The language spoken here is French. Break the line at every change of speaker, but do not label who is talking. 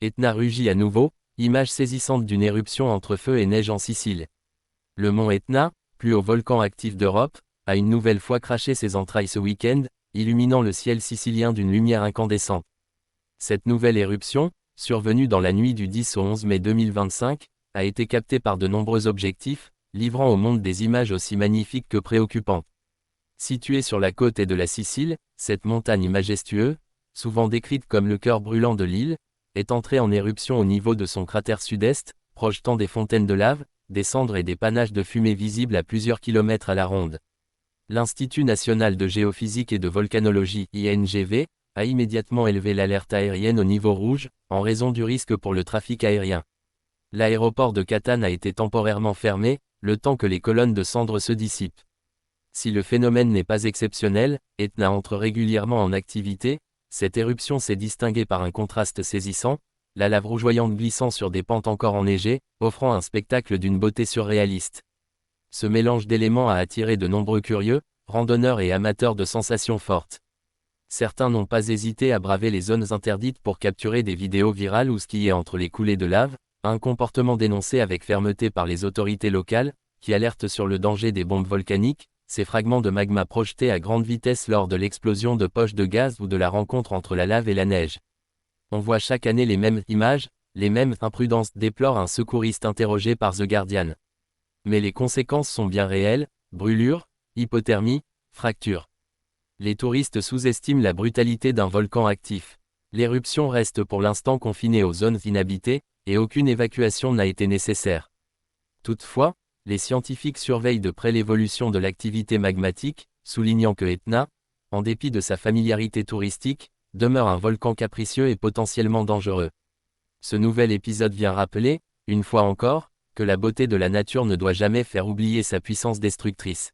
Etna rugit à nouveau, image saisissante d'une éruption entre feu et neige en Sicile. Le mont Etna, plus haut volcan actif d'Europe, a une nouvelle fois craché ses entrailles ce week-end, illuminant le ciel sicilien d'une lumière incandescente. Cette nouvelle éruption, survenue dans la nuit du 10 au 11 mai 2025, a été captée par de nombreux objectifs, livrant au monde des images aussi magnifiques que préoccupantes. Située sur la côte est de la Sicile, cette montagne majestueuse, souvent décrite comme le cœur brûlant de l'île, est entrée en éruption au niveau de son cratère sud-est, projetant des fontaines de lave, des cendres et des panaches de fumée visibles à plusieurs kilomètres à la ronde. L'Institut national de géophysique et de volcanologie, INGV, a immédiatement élevé l'alerte aérienne au niveau rouge, en raison du risque pour le trafic aérien. L'aéroport de Catane a été temporairement fermé, le temps que les colonnes de cendres se dissipent. Si le phénomène n'est pas exceptionnel, Etna entre régulièrement en activité, cette éruption s'est distinguée par un contraste saisissant, la lave rougeoyante glissant sur des pentes encore enneigées, offrant un spectacle d'une beauté surréaliste. Ce mélange d'éléments a attiré de nombreux curieux, randonneurs et amateurs de sensations fortes. Certains n'ont pas hésité à braver les zones interdites pour capturer des vidéos virales ou skier entre les coulées de lave, un comportement dénoncé avec fermeté par les autorités locales, qui alertent sur le danger des bombes volcaniques, ces fragments de magma projetés à grande vitesse lors de l'explosion de poches de gaz ou de la rencontre entre la lave et la neige. On voit chaque année les mêmes images, les mêmes imprudences, déplore un secouriste interrogé par The Guardian. Mais les conséquences sont bien réelles, brûlures, hypothermie, fractures. Les touristes sous-estiment la brutalité d'un volcan actif. L'éruption reste pour l'instant confinée aux zones inhabitées, et aucune évacuation n'a été nécessaire. Toutefois, les scientifiques surveillent de près l'évolution de l'activité magmatique, soulignant que Etna, en dépit de sa familiarité touristique, demeure un volcan capricieux et potentiellement dangereux. Ce nouvel épisode vient rappeler, une fois encore, que la beauté de la nature ne doit jamais faire oublier sa puissance destructrice.